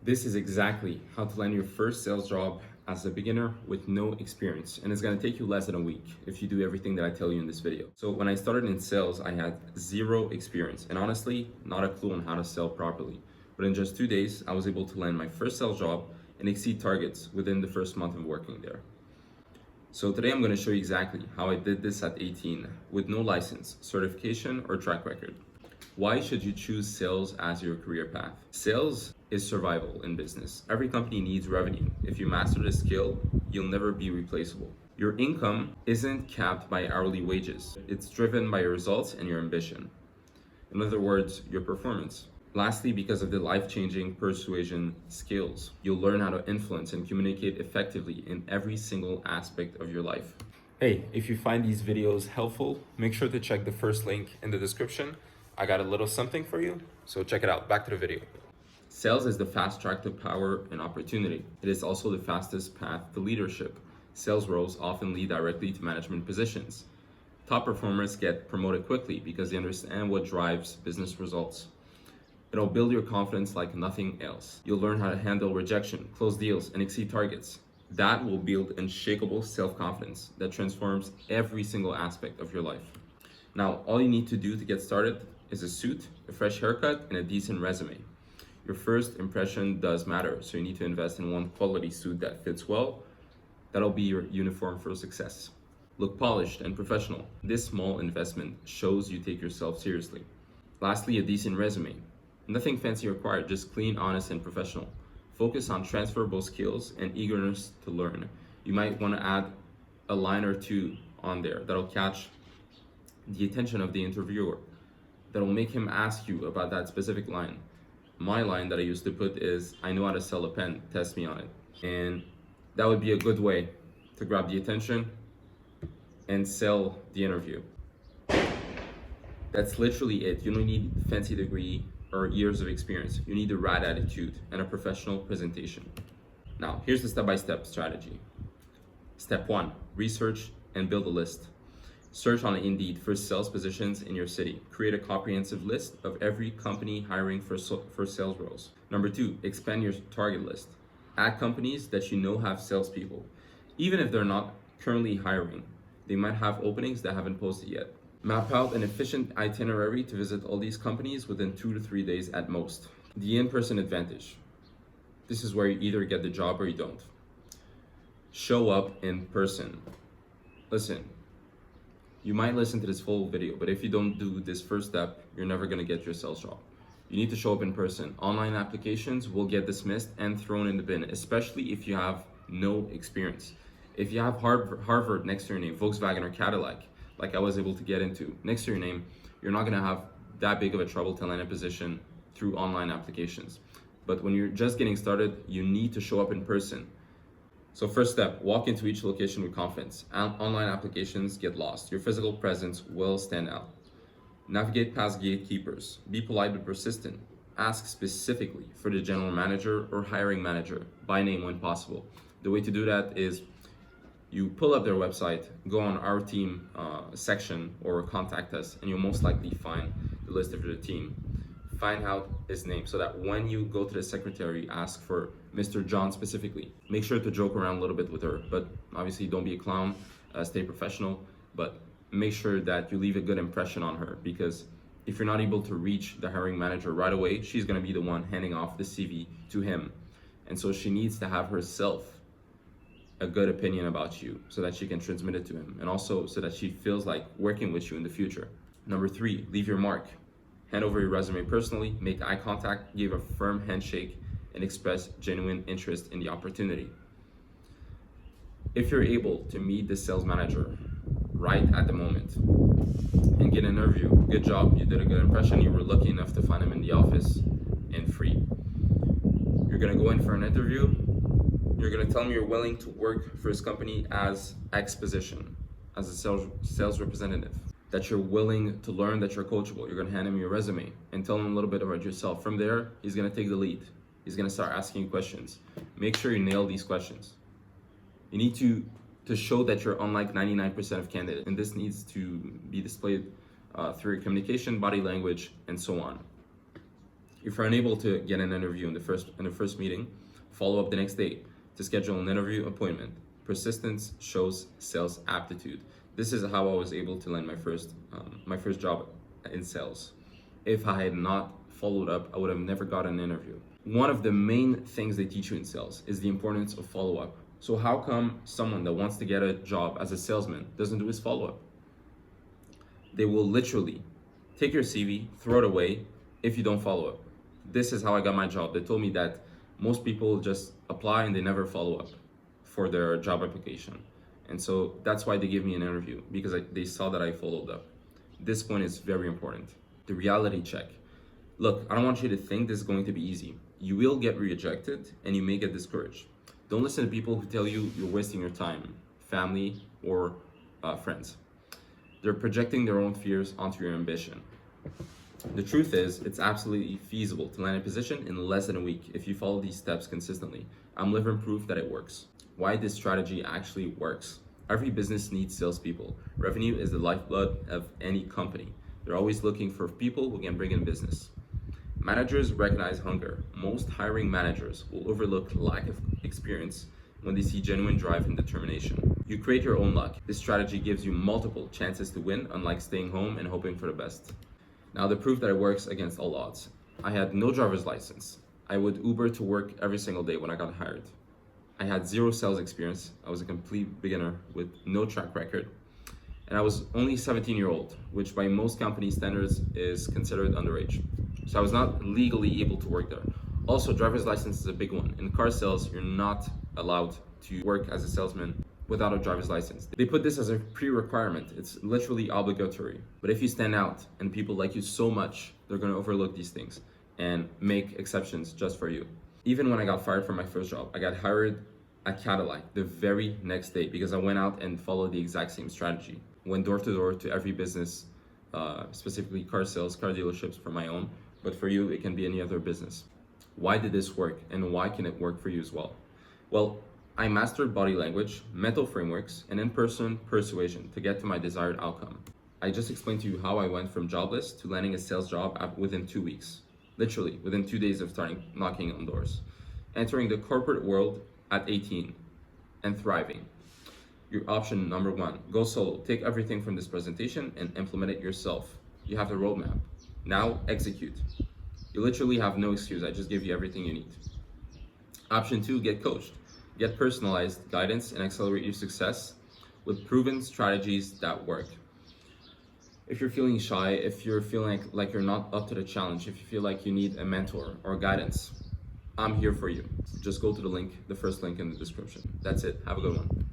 This is exactly how to land your first sales job as a beginner with no experience. And it's gonna take you less than a week if you do everything that I tell you in this video. So when I started in sales, I had zero experience and honestly, not a clue on how to sell properly. But in just 2 days, I was able to land my first sales job and exceed targets within the first month of working there. So today I'm gonna show you exactly how I did this at 18 with no license, certification, or track record. Why should you choose sales as your career path? Sales is survival in business. Every company needs revenue. If you master the skill, you'll never be replaceable. Your income isn't capped by hourly wages. It's driven by your results and your ambition. In other words, your performance. Lastly, because of the life-changing persuasion skills, you'll learn how to influence and communicate effectively in every single aspect of your life. Hey, if you find these videos helpful, make sure to check the first link in the description. I got a little something for you, so check it out. Back to the video. Sales is the fast track to power and opportunity. It is also the fastest path to leadership. Sales roles often lead directly to management positions. Top performers get promoted quickly because they understand what drives business results. It'll build your confidence like nothing else. You'll learn how to handle rejection, close deals, and exceed targets. That will build unshakable self-confidence that transforms every single aspect of your life. Now, all you need to do to get started is a suit, a fresh haircut, and a decent resume. Your first impression does matter, so you need to invest in one quality suit that fits well. That'll be your uniform for success. Look polished and professional. This small investment shows you take yourself seriously. Lastly, a decent resume. Nothing fancy required, just clean, honest, and professional. Focus on transferable skills and eagerness to learn. You might want to add a line or two on there that'll catch the attention of the interviewer, that'll make him ask you about that specific line. My line that I used to put is, I know how to sell a pen, test me on it. And that would be a good way to grab the attention and sell the interview. That's literally it. You don't need a fancy degree or years of experience. You need the right attitude and a professional presentation. Now, here's the step-by-step strategy. Step 1, research and build a list. Search on Indeed for sales positions in your city. Create a comprehensive list of every company hiring for sales roles. Number 2, expand your target list. Add companies that you know have salespeople. Even if they're not currently hiring, they might have openings that haven't posted yet. Map out an efficient itinerary to visit all these companies within 2 to 3 days at most. The in-person advantage. This is where you either get the job or you don't. Show up in person. Listen, you might listen to this full video, but if you don't do this first step, you're never gonna get your sales job. You need to show up in person. Online applications will get dismissed and thrown in the bin, especially if you have no experience. If you have Harvard next to your name, Volkswagen or Cadillac, like I was able to get into next to your name, you're not gonna have that big of a trouble to land a position through online applications. But when you're just getting started, you need to show up in person. So first step, walk into each location with confidence. Online applications get lost. Your physical presence will stand out. Navigate past gatekeepers. Be polite but persistent. Ask specifically for the general manager or hiring manager by name when possible. The way to do that is you pull up their website, go on our team section or contact us, and you'll most likely find the list of your team. Find out his name so that when you go to the secretary, ask for Mr. John specifically. Make sure to joke around a little bit with her, but obviously don't be a clown, stay professional, but make sure that you leave a good impression on her, because if you're not able to reach the hiring manager right away, she's gonna be the one handing off the CV to him. And so she needs to have herself a good opinion about you so that she can transmit it to him, and also so that she feels like working with you in the future. Number 3, leave your mark. Hand over your resume personally, make eye contact, give a firm handshake, and express genuine interest in the opportunity. If you're able to meet the sales manager right at the moment and get an interview, good job, you did a good impression, you were lucky enough to find him in the office and free. You're gonna go in for an interview, you're gonna tell him you're willing to work for his company as X position, as a sales representative, that you're willing to learn, that you're coachable. You're gonna hand him your resume and tell him a little bit about yourself. From there, he's gonna take the lead. He's gonna start asking you questions. Make sure you nail these questions. You need to show that you're unlike 99% of candidates, and this needs to be displayed through your communication, body language, and so on. If you're unable to get an interview in the first meeting, follow up the next day to schedule an interview appointment. Persistence shows sales aptitude. This is how I was able to land my first job in sales. If I had not followed up, I would have never got an interview. One of the main things they teach you in sales is the importance of follow-up. So how come someone that wants to get a job as a salesman doesn't do his follow-up? They will literally take your CV, throw it away if you don't follow up. This is how I got my job. They told me that most people just apply and they never follow up for their job application. And so that's why they give me an interview, because they saw that I followed up. This point is very important. The reality check. Look, I don't want you to think this is going to be easy. You will get rejected and you may get discouraged. Don't listen to people who tell you you're wasting your time, family or friends. They're projecting their own fears onto your ambition. The truth is, it's absolutely feasible to land a position in less than a week if you follow these steps consistently. I'm living proof that it works. Why this strategy actually works. Every business needs salespeople. Revenue is the lifeblood of any company. They're always looking for people who can bring in business. Managers recognize hunger. Most hiring managers will overlook lack of experience when they see genuine drive and determination. You create your own luck. This strategy gives you multiple chances to win, unlike staying home and hoping for the best. Now, the proof that it works against all odds. I had no driver's license. I would Uber to work every single day when I got hired. I had zero sales experience. I was a complete beginner with no track record. And I was only 17-year-old, which by most company standards is considered underage. So I was not legally able to work there. Also, driver's license is a big one. In car sales, you're not allowed to work as a salesman without a driver's license. They put this as a pre-requirement. It's literally obligatory. But if you stand out and people like you so much, they're gonna overlook these things and make exceptions just for you. Even when I got fired from my first job, I got hired at Cadillac the very next day because I went out and followed the exact same strategy. Went door to door to every business, specifically car sales, car dealerships for my own, but for you, it can be any other business. Why did this work and why can it work for you as well? Well, I mastered body language, mental frameworks, and in-person persuasion to get to my desired outcome. I just explained to you how I went from jobless to landing a sales job within 2 weeks. Literally, within 2 days of starting knocking on doors. Entering the corporate world at 18 and thriving. Your option number 1, go solo. Take everything from this presentation and implement it yourself. You have the roadmap. Now execute. You literally have no excuse. I just give you everything you need. Option 2, get coached. Get personalized guidance and accelerate your success with proven strategies that work. If you're feeling shy, if you're feeling like you're not up to the challenge, if you feel like you need a mentor or guidance, I'm here for you. Just go to the first link in the description. That's it. Have a good one.